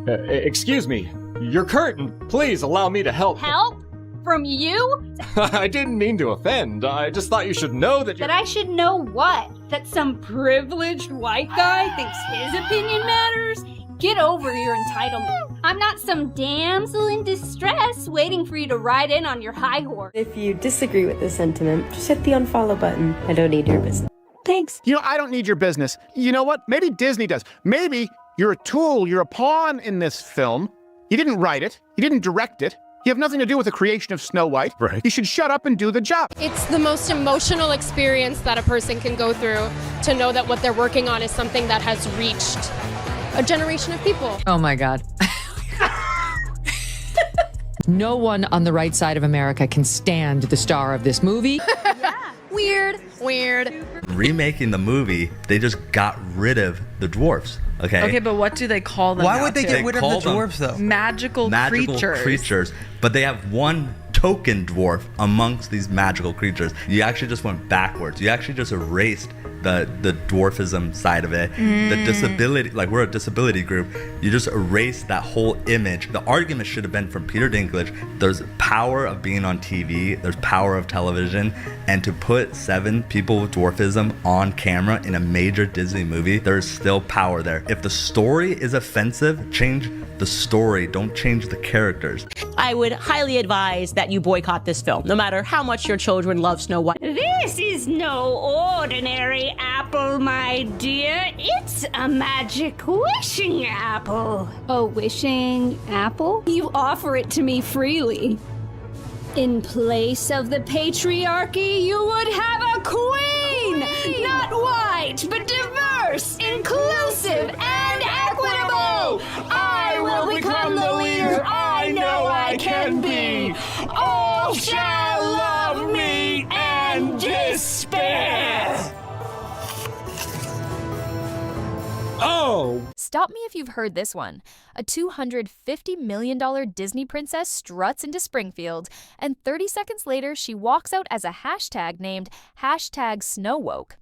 Excuse me. Your curtain. Please allow me to help. Help? From you? I didn't mean to offend. I just thought you should know that That I should know what? That some privileged white guy thinks his opinion matters? Get over your entitlement. I'm not some damsel in distress waiting for you to ride in on your high horse. If you disagree with this sentiment, just hit the unfollow button. I don't need your business. Thanks. You know, I don't need your business. You know what? Maybe Disney does. Maybe you're a tool, you're a pawn in this film. You didn't write it. You didn't direct it. You have nothing to do with the creation of Snow White. Right. You should shut up and do the job. It's the most emotional experience that a person can go through to know that what they're working on is something that has reached a generation of people. Oh my God. No one on the right side of America can stand the star of this movie. Weird. Remaking the movie, they just got rid of the dwarfs. Okay, but what do they call them? Why would they now, get too? rid of the dwarfs, though? Magical creatures. But they have one token dwarf amongst these magical creatures. You actually just went backwards. You actually just erased the dwarfism side of it. The disability, like we're a disability group. You just erased that whole image. The argument should have been from Peter Dinklage. There's power of being on TV. There's power of television. And to put 7 people with dwarfism on camera in a major Disney movie, there's still power there. If the story is offensive, change the story. Don't change the characters. I would highly advise that you boycott this film, no matter how much your children love Snow White. This is no ordinary apple, my dear. It's a magic wishing apple. A wishing apple? You offer it to me freely. In place of the patriarchy, you would have a queen! Not white, but diverse, inclusive, and equitable! I will become the leader I know I can be! All shall love me and despair! Oh! Stop me if you've heard this one. A $250 million Disney princess struts into Springfield, and 30 seconds later, she walks out as a hashtag named #Snowwoke.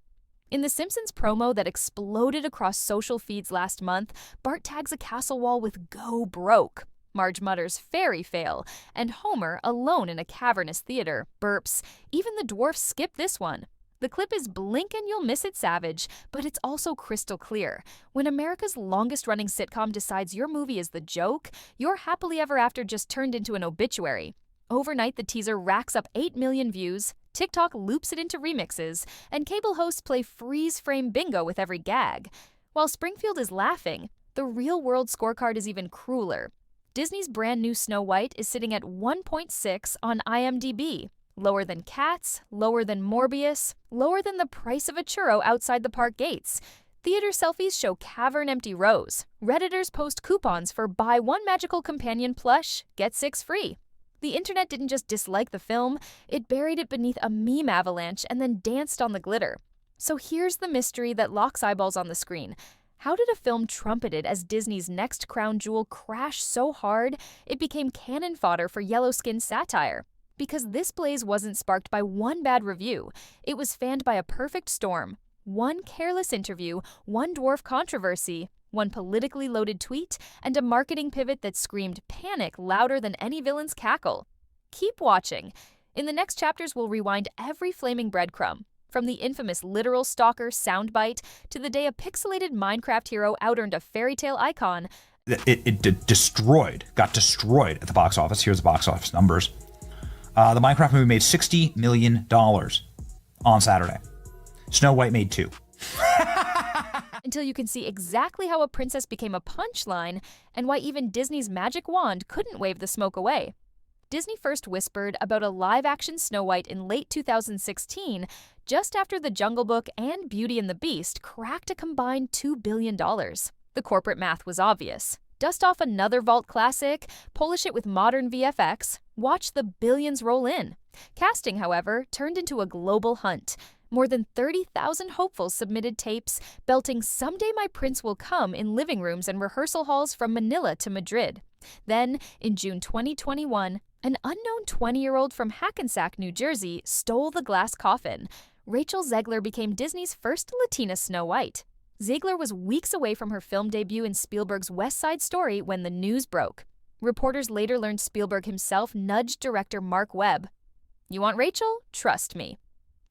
In the Simpsons promo that exploded across social feeds last month, Bart tags a castle wall with "Go Broke." Marge mutters "fairy fail," and Homer, alone in a cavernous theater, burps. Even the dwarfs skip this one. The clip is blink and you'll miss it savage, but it's also crystal clear. When America's longest-running sitcom decides your movie is the joke, your happily ever after just turned into an obituary. Overnight, the teaser racks up 8 million views, TikTok loops it into remixes, and cable hosts play freeze-frame bingo with every gag. While Springfield is laughing, the real-world scorecard is even crueler. Disney's brand new Snow White is sitting at 1.6 on IMDb. Lower than Cats, lower than Morbius, lower than the price of a churro outside the park gates. Theater selfies show cavern empty rows. Redditors post coupons for buy 1 magical companion plush, get 6 free. The internet didn't just dislike the film, it buried it beneath a meme avalanche and then danced on the glitter. So here's the mystery that locks eyeballs on the screen. How did a film trumpeted as Disney's next crown jewel crash so hard it became cannon fodder for yellow-skinned satire? Because this blaze wasn't sparked by one bad review. It was fanned by a perfect storm. One careless interview, one dwarf controversy, one politically loaded tweet, and a marketing pivot that screamed panic louder than any villain's cackle. Keep watching. In the next chapters, we'll rewind every flaming breadcrumb, from the infamous literal stalker soundbite to the day a pixelated Minecraft hero out-earned a fairy tale icon. It got destroyed at the box office. Here's the box office numbers. The Minecraft movie made $60 million on Saturday. Snow White made 2. Until you can see exactly how a princess became a punchline and why even Disney's magic wand couldn't wave the smoke away. Disney first whispered about a live-action Snow White in late 2016, just after The Jungle Book and Beauty and the Beast cracked a combined $2 billion. The corporate math was obvious. Dust off another vault classic, polish it with modern VFX, watch the billions roll in. Casting, however, turned into a global hunt. More than 30,000 hopefuls submitted tapes, belting "Someday My Prince Will Come" in living rooms and rehearsal halls from Manila to Madrid. Then, in June 2021, an unknown 20-year-old from Hackensack, New Jersey, stole the glass coffin. Rachel Zegler became Disney's first Latina Snow White. Zegler was weeks away from her film debut in Spielberg's West Side Story when the news broke. Reporters later learned Spielberg himself nudged director Mark Webb. "You want Rachel? Trust me."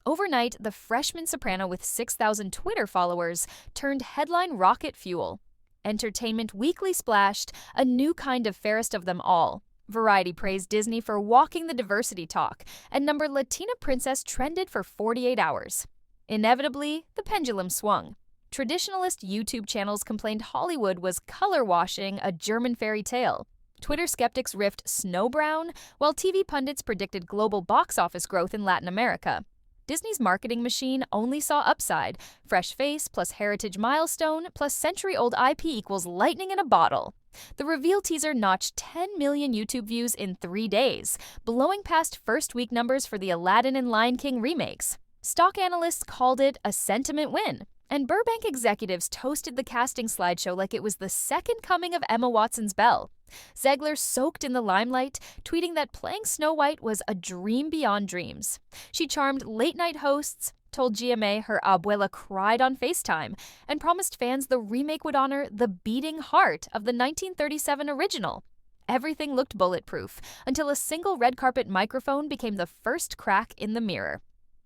Overnight, the freshman soprano with 6,000 Twitter followers turned headline rocket fuel. Entertainment Weekly splashed a new kind of fairest of them all. Variety praised Disney for walking the diversity talk, and number Latina princess trended for 48 hours. Inevitably, the pendulum swung. Traditionalist YouTube channels complained Hollywood was color washing a German fairy tale. Twitter skeptics riffed snow brown, while TV pundits predicted global box office growth in Latin America. Disney's marketing machine only saw upside. Fresh face plus heritage milestone plus century-old IP equals lightning in a bottle. The reveal teaser notched 10 million YouTube views in 3 days, blowing past first-week numbers for the Aladdin and Lion King remakes. Stock analysts called it a sentiment win, and Burbank executives toasted the casting slideshow like it was the second coming of Emma Watson's Belle. Zegler soaked in the limelight, tweeting that playing Snow White was a dream beyond dreams. She charmed late-night hosts, told GMA her abuela cried on FaceTime, and promised fans the remake would honor the beating heart of the 1937 original. Everything looked bulletproof, until a single red carpet microphone became the first crack in the mirror.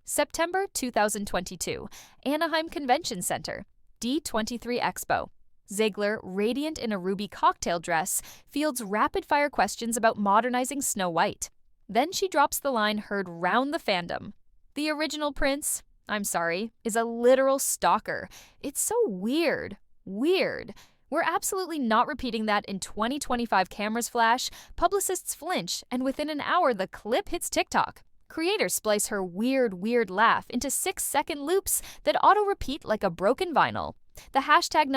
September 2022, Anaheim Convention Center, D23 Expo. Zegler, radiant in a ruby cocktail dress, fields rapid-fire questions about modernizing Snow White. Then she drops the line heard round the fandom. The original prince, I'm sorry, is a literal stalker. It's so weird. Weird. We're absolutely not repeating that in 2025 cameras flash, publicists flinch, and within an hour the clip hits TikTok. Creators splice her weird laugh into 6-second loops that auto-repeat like a broken vinyl. The hashtag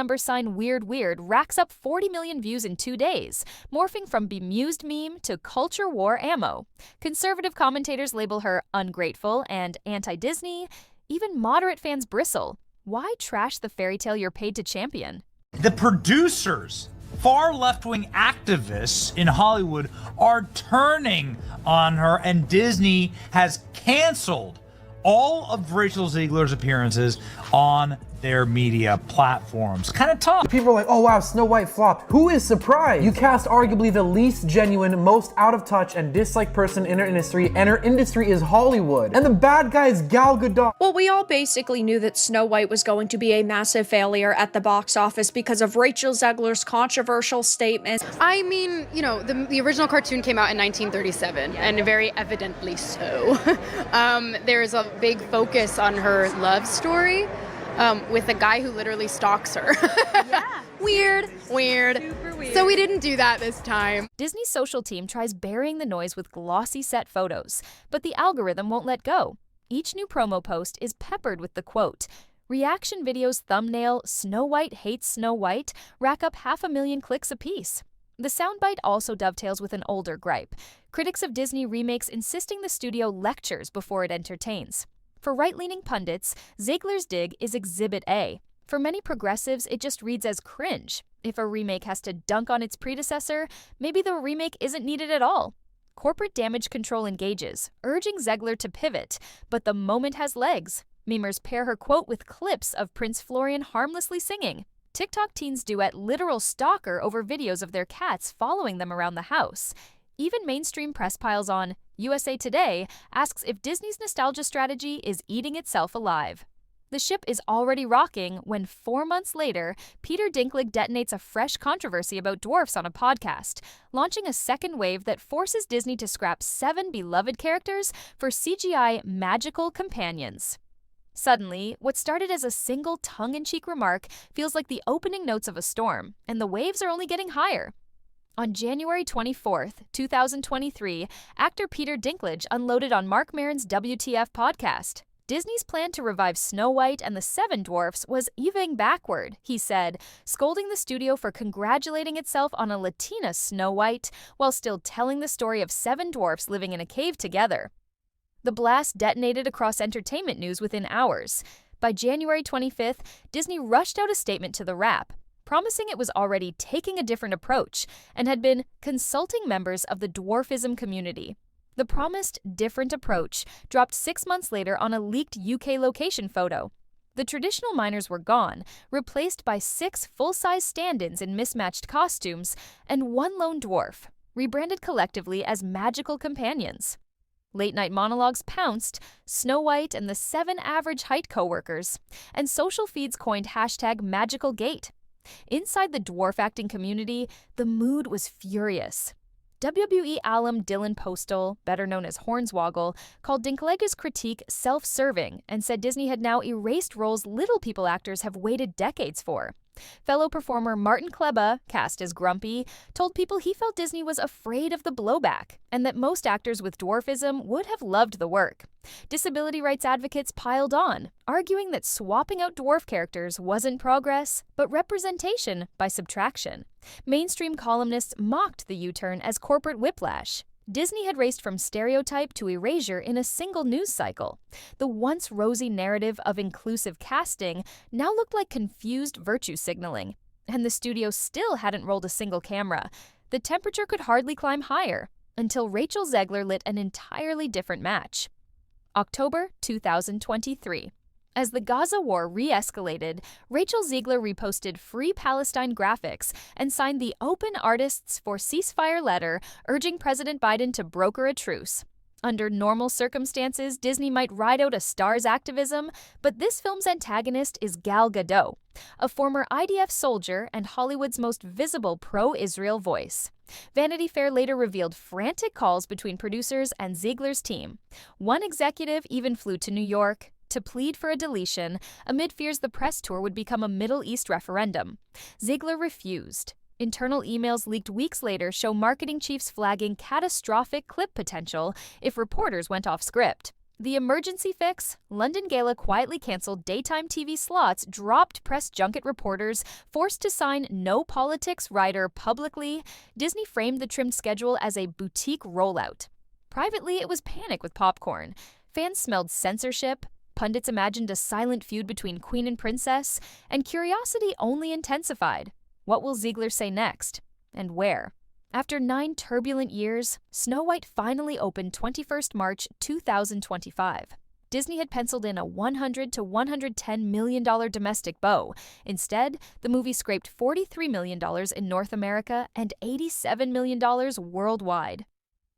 #weird racks up 40 million views in 2 days, morphing from bemused meme to culture war ammo. Conservative commentators label her ungrateful and anti-Disney. Even moderate fans bristle. Why trash the fairy tale you're paid to champion? The producers, far left-wing activists in Hollywood, are turning on her, and Disney has canceled all of Rachel Zegler's appearances on their media platforms. Kind of tough. People are like, oh wow, Snow White flopped. Who is surprised? You cast arguably the least genuine, most out of touch and disliked person in her industry, and her industry is Hollywood. And the bad guy is Gal Gadot. Well, we all basically knew that Snow White was going to be a massive failure at the box office because of Rachel Zegler's controversial statements. I mean, you know, the original cartoon came out in 1937, and very evidently so. There is a big focus on her love story. With a guy who literally stalks her. Yeah. Weird. Super weird. So we didn't do that this time. Disney's social team tries burying the noise with glossy set photos, but the algorithm won't let go. Each new promo post is peppered with the quote, "Reaction videos thumbnail Snow White hates Snow White" rack up 500,000 clicks apiece. The soundbite also dovetails with an older gripe. Critics of Disney remakes insisting the studio lectures before it entertains. For right-leaning pundits, Zegler's dig is Exhibit A. For many progressives, it just reads as cringe. If a remake has to dunk on its predecessor, maybe the remake isn't needed at all. Corporate damage control engages, urging Zegler to pivot, but the moment has legs. Memers pair her quote with clips of Prince Florian harmlessly singing. TikTok teens duet literal stalker over videos of their cats following them around the house. Even mainstream press piles on. USA Today asks if Disney's nostalgia strategy is eating itself alive. The ship is already rocking when 4 months later, Peter Dinklage detonates a fresh controversy about dwarfs on a podcast, launching a second wave that forces Disney to scrap 7 beloved characters for CGI magical companions. Suddenly, what started as a single tongue-in-cheek remark feels like the opening notes of a storm, and the waves are only getting higher. On January 24th, 2023, actor Peter Dinklage unloaded on Marc Maron's WTF podcast. Disney's plan to revive Snow White and the 7 Dwarfs was even backward, he said, scolding the studio for congratulating itself on a Latina Snow White while still telling the story of 7 dwarfs living in a cave together. The blast detonated across entertainment news within hours. By January 25th, Disney rushed out a statement to the Wrap, promising it was already taking a different approach and had been consulting members of the dwarfism community. The promised different approach dropped 6 months later on a leaked UK location photo. The traditional miners were gone, replaced by 6 full-size stand-ins in mismatched costumes and 1 lone dwarf, rebranded collectively as magical companions. Late-night monologues pounced, Snow White and the 7 average height co-workers, and social feeds coined #MagicalGate. Inside the dwarf acting community, the mood was furious. WWE alum Dylan Postal, better known as Hornswoggle, called Dinklage's critique self-serving and said Disney had now erased roles little people actors have waited decades for. Fellow performer Martin Kleba, cast as Grumpy, told people he felt Disney was afraid of the blowback and that most actors with dwarfism would have loved the work. Disability rights advocates piled on, arguing that swapping out dwarf characters wasn't progress, but representation by subtraction. Mainstream columnists mocked the U-turn as corporate whiplash. Disney had raced from stereotype to erasure in a single news cycle. The once rosy narrative of inclusive casting now looked like confused virtue signaling. And the studio still hadn't rolled a single camera. The temperature could hardly climb higher until Rachel Zegler lit an entirely different match. October 2023. As the Gaza war re-escalated, Rachel Zegler reposted Free Palestine graphics and signed the Open Artists for Ceasefire letter urging President Biden to broker a truce. Under normal circumstances, Disney might ride out a star's activism, but this film's antagonist is Gal Gadot, a former IDF soldier and Hollywood's most visible pro-Israel voice. Vanity Fair later revealed frantic calls between producers and Ziegler's team. One executive even flew to New York to plead for a deletion amid fears the press tour would become a Middle East referendum. Ziegler refused. Internal emails leaked weeks later show marketing chiefs flagging catastrophic clip potential if reporters went off script. The emergency fix? London Gala quietly canceled daytime TV slots, dropped press junket reporters, forced to sign no politics rider publicly. Disney framed the trimmed schedule as a boutique rollout. Privately, it was panic with popcorn. Fans smelled censorship. Pundits imagined a silent feud between Queen and Princess, and curiosity only intensified. What will Ziegler say next? And where? After 9 turbulent years, Snow White finally opened 21st March 2025. Disney had penciled in a $100 to $110 million domestic bow. Instead, the movie scraped $43 million in North America and $87 million worldwide.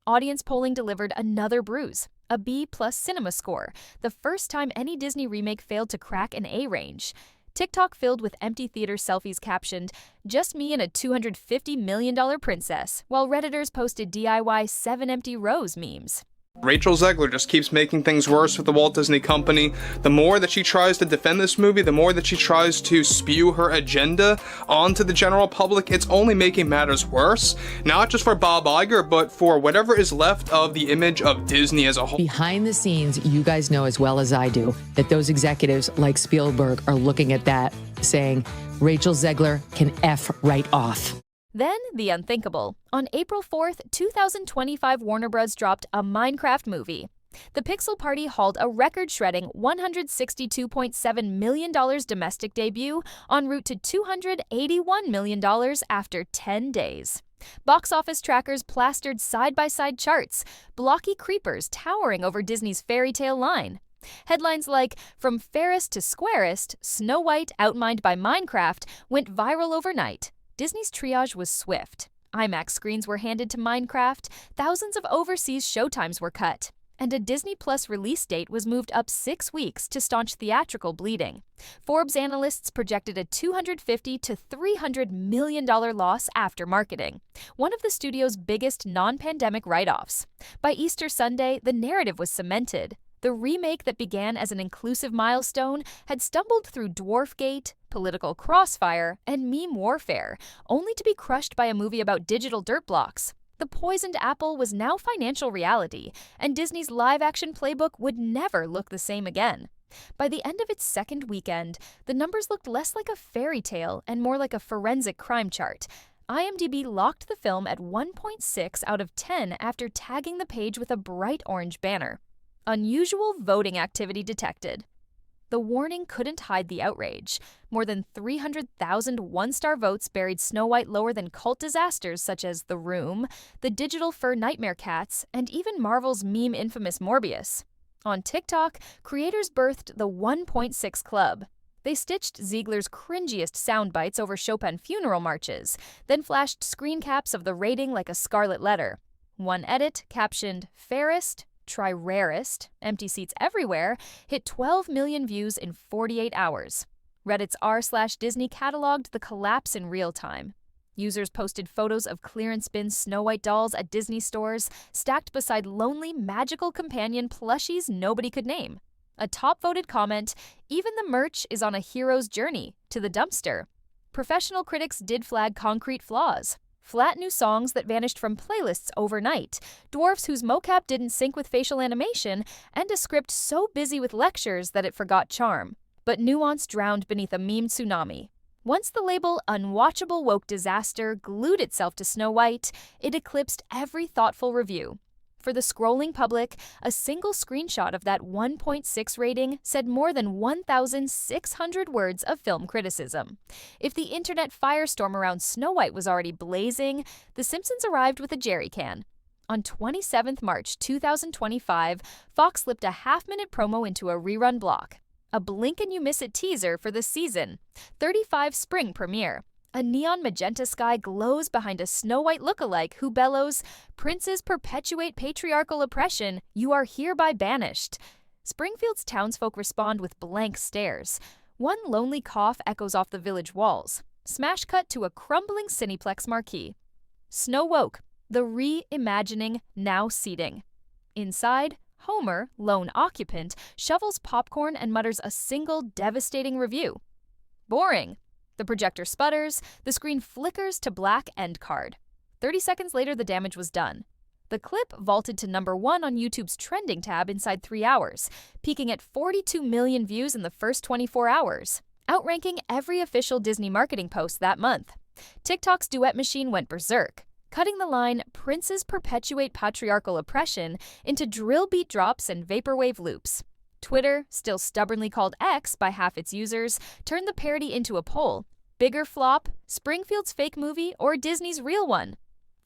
Audience polling delivered another bruise, a B+ cinema score, the first time any Disney remake failed to crack an A range. TikTok filled with empty theater selfies captioned, "Just me and a $250 million princess," while Redditors posted DIY 7 empty rows memes. Rachel Zegler just keeps making things worse with the Walt Disney Company. The more that she tries to defend this movie, the more that she tries to spew her agenda onto the general public, it's only making matters worse. Not just for Bob Iger, but for whatever is left of the image of Disney as a whole. Behind the scenes, you guys know as well as I do that those executives like Spielberg are looking at that saying, Rachel Zegler can F right off. Then, the unthinkable. On April 4th, 2025, Warner Bros. Dropped a Minecraft movie. The Pixel Party hauled a record-shredding $162.7 million domestic debut en route to $281 million after 10 days. Box office trackers plastered side-by-side charts, blocky creepers towering over Disney's fairy tale line. Headlines like, "From fairest to squarest, Snow White outmined by Minecraft" went viral overnight. Disney's triage was swift. IMAX screens were handed to Minecraft, thousands of overseas showtimes were cut, and a Disney Plus release date was moved up 6 weeks to staunch theatrical bleeding. Forbes analysts projected a $250 to $300 million loss after marketing, one of the studio's biggest non-pandemic write-offs. By Easter Sunday, the narrative was cemented. The remake that began as an inclusive milestone had stumbled through Dwarfgate, political crossfire, and meme warfare, only to be crushed by a movie about digital dirt blocks. The poisoned apple was now financial reality, and Disney's live-action playbook would never look the same again. By the end of its second weekend, the numbers looked less like a fairy tale and more like a forensic crime chart. IMDb locked the film at 1.6 out of 10 after tagging the page with a bright orange banner. Unusual voting activity detected. The warning couldn't hide the outrage. More than 300,000 one-star votes buried Snow White lower than cult disasters such as The Room, the digital fur Nightmare Cats, and even Marvel's meme infamous Morbius. On TikTok, creators birthed the 1.6 Club. They stitched Zegler's cringiest sound bites over Chopin funeral marches, then flashed screen caps of the rating like a scarlet letter. One edit, captioned, "Fairest, try rarest, empty seats everywhere," hit 12 million views in 48 hours. Reddit's r/Disney cataloged the collapse in real time. Users posted photos of clearance bin Snow White dolls at Disney stores, stacked beside lonely, magical companion plushies nobody could name. A top-voted comment, "Even the merch is on a hero's journey to the dumpster." Professional critics did flag concrete flaws. Flat new songs that vanished from playlists overnight, dwarfs whose mocap didn't sync with facial animation, and a script so busy with lectures that it forgot charm. But nuance drowned beneath a meme tsunami. Once the label unwatchable woke disaster glued itself to Snow White, it eclipsed every thoughtful review. For the scrolling public, a single screenshot of that 1.6 rating said more than 1,600 words of film criticism. If the internet firestorm around Snow White was already blazing, The Simpsons arrived with a jerry can. On 27th March 2025, Fox slipped a half-minute promo into a rerun block. A blink-and-you-miss-it teaser for the season 35 spring premiere. A neon magenta sky glows behind a Snow White lookalike who bellows, "Princes perpetuate patriarchal oppression. You are hereby banished." Springfield's townsfolk respond with blank stares. One lonely cough echoes off the village walls. Smash cut to a crumbling Cineplex marquee. Snowwoke, the reimagining, now seating. Inside, Homer, lone occupant, shovels popcorn and mutters a single devastating review. Boring. The projector sputters, the screen flickers to black end card. 30 seconds later, the damage was done. The clip vaulted to #1 on YouTube's trending tab inside 3 hours, peaking at 42 million views in the first 24 hours, outranking every official Disney marketing post that month. TikTok's duet machine went berserk, cutting the line "Princes perpetuate patriarchal oppression" into drill beat drops and vaporwave loops. Twitter, still stubbornly called X by half its users, turned the parody into a poll. Bigger flop, Springfield's fake movie or Disney's real one?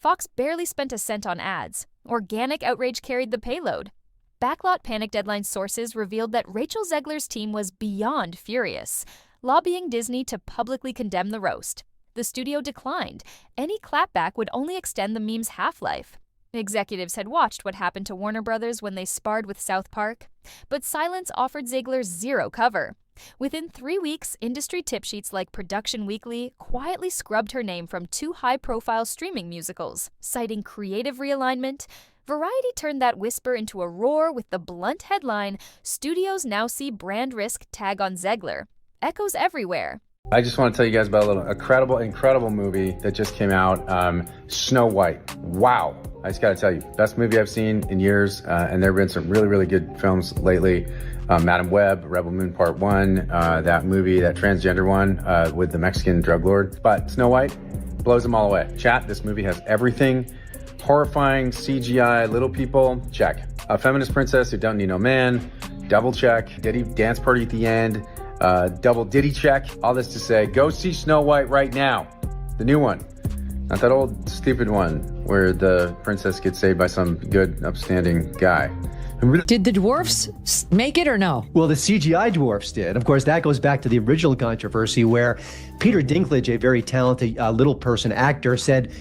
Fox barely spent a cent on ads. Organic outrage carried the payload. Backlot Panic Deadline sources revealed that Rachel Zegler's team was beyond furious, lobbying Disney to publicly condemn the roast. The studio declined. Any clapback would only extend the meme's half-life. Executives had watched what happened to Warner Brothers when they sparred with South Park, but silence offered Zegler zero cover. Within 3 weeks, industry tip sheets like Production Weekly quietly scrubbed her name from 2 high-profile streaming musicals, citing creative realignment. Variety turned that whisper into a roar with the blunt headline, "Studios now see brand risk tag on Zegler." Echoes everywhere. I just want to tell you guys about a little incredible movie that just came out, Snow White. Wow. I just got to tell you, best movie I've seen in years, and there have been some really good films lately. Madam Web, Rebel Moon Part 1, that movie, that transgender one with the Mexican drug lord. But Snow White blows them all away. Chat, this movie has everything. Horrifying, CGI, little people, check. A feminist princess who don't need no man, double check. Diddy dance party at the end, double diddy check. All this to say, go see Snow White right now. The new one. Not that old stupid one where the princess gets saved by some good upstanding guy. Did the dwarfs make it or no? Well, the CGI dwarfs did. Of course, that goes back to the original controversy where Peter Dinklage, a very talented little person actor, said,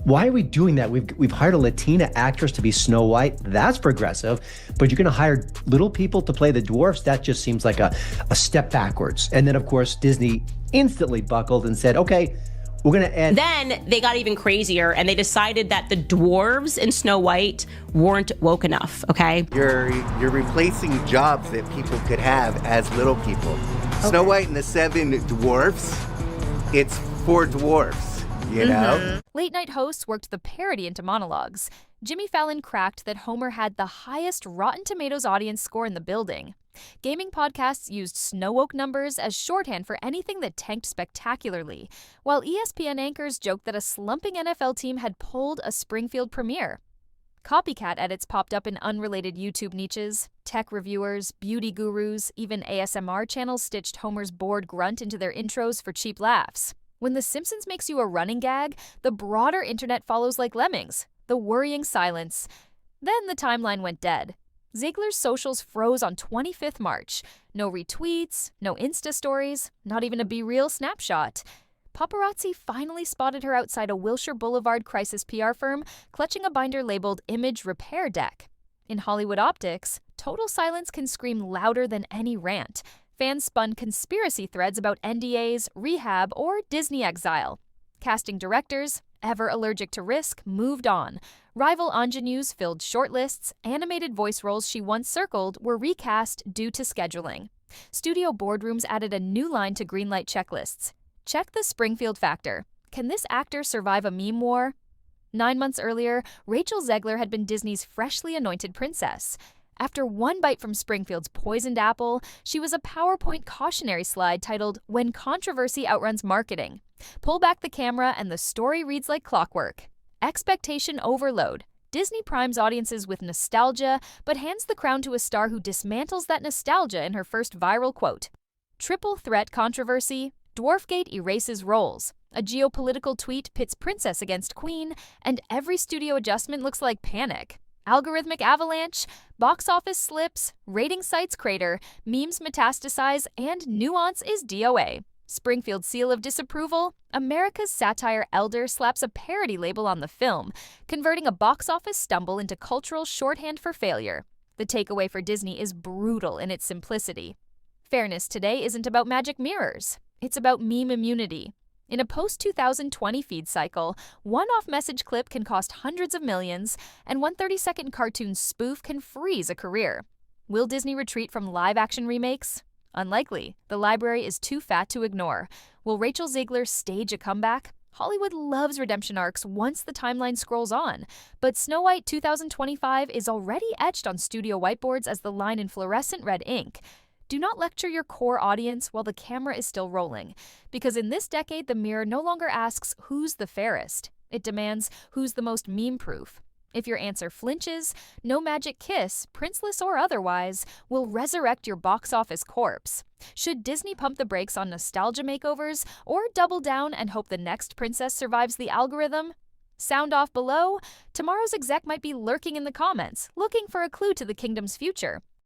"Why are we doing that? We've hired a Latina actress to be Snow White. That's progressive. But you're going to hire little people to play the dwarfs? That just seems like a step backwards." And then, of course, Disney instantly buckled and said, "Okay, we're going to end." Then they got even crazier and they decided that the dwarves in Snow White weren't woke enough, okay? You're replacing jobs that people could have as little people. Okay. Snow White and the 7 dwarfs, it's 4 dwarfs, you know? Late night hosts worked the parody into monologues. Jimmy Fallon cracked that Homer had the highest Rotten Tomatoes audience score in the building. Gaming podcasts used Snowwoke numbers as shorthand for anything that tanked spectacularly, while ESPN anchors joked that a slumping NFL team had pulled a Springfield premiere. Copycat edits popped up in unrelated YouTube niches. Tech reviewers, beauty gurus, even ASMR channels stitched Homer's bored grunt into their intros for cheap laughs. When The Simpsons makes you a running gag, the broader internet follows like lemmings. The worrying silence. Then the timeline went dead. Zegler's socials froze on 25th March. No retweets, no Insta stories, not even a Be Real snapshot. Paparazzi finally spotted her outside a Wilshire Boulevard crisis PR firm, clutching a binder labeled Image Repair Deck. In Hollywood optics, total silence can scream louder than any rant. Fans spun conspiracy threads about NDAs, rehab, or Disney exile. Casting directors, ever allergic to risk, moved on. Rival ingenues filled shortlists. Animated voice roles she once circled were recast due to scheduling. Studio boardrooms added a new line to greenlight checklists. Check the Springfield factor. Can this actor survive a meme war? 9 months earlier, Rachel Zegler had been Disney's freshly anointed princess. After one bite from Springfield's poisoned apple, she was a PowerPoint cautionary slide titled, "When Controversy Outruns Marketing." Pull back the camera and the story reads like clockwork. Expectation overload. Disney primes audiences with nostalgia, but hands the crown to a star who dismantles that nostalgia in her first viral quote. Triple threat controversy. Dwarfgate erases roles. A geopolitical tweet pits princess against queen, and every studio adjustment looks like panic. Algorithmic avalanche, box office slips, rating sites crater, memes metastasize, and nuance is DOA. Springfield seal of disapproval. America's satire elder slaps a parody label on the film, converting a box office stumble into cultural shorthand for failure. The takeaway for Disney is brutal in its simplicity. Fairness today isn't about magic mirrors. It's about meme immunity. In a post-2020 feed cycle, one-off message clip can cost hundreds of millions, and one 30-second cartoon spoof can freeze a career. Will Disney retreat from live-action remakes? Unlikely. The library is too fat to ignore. Will Rachel Zegler stage a comeback? Hollywood loves redemption arcs once the timeline scrolls on, but Snow White 2025 is already etched on studio whiteboards as the line in fluorescent red ink. Do not lecture your core audience while the camera is still rolling, because in this decade, the mirror no longer asks who's the fairest. It demands who's the most meme-proof. If your answer flinches, No Magic Kiss, princeless or otherwise, will resurrect your box office corpse. Should Disney pump the brakes on nostalgia makeovers, or double down and hope the next princess survives the algorithm? Sound off below? Tomorrow's exec might be lurking in the comments, looking for a clue to the kingdom's future.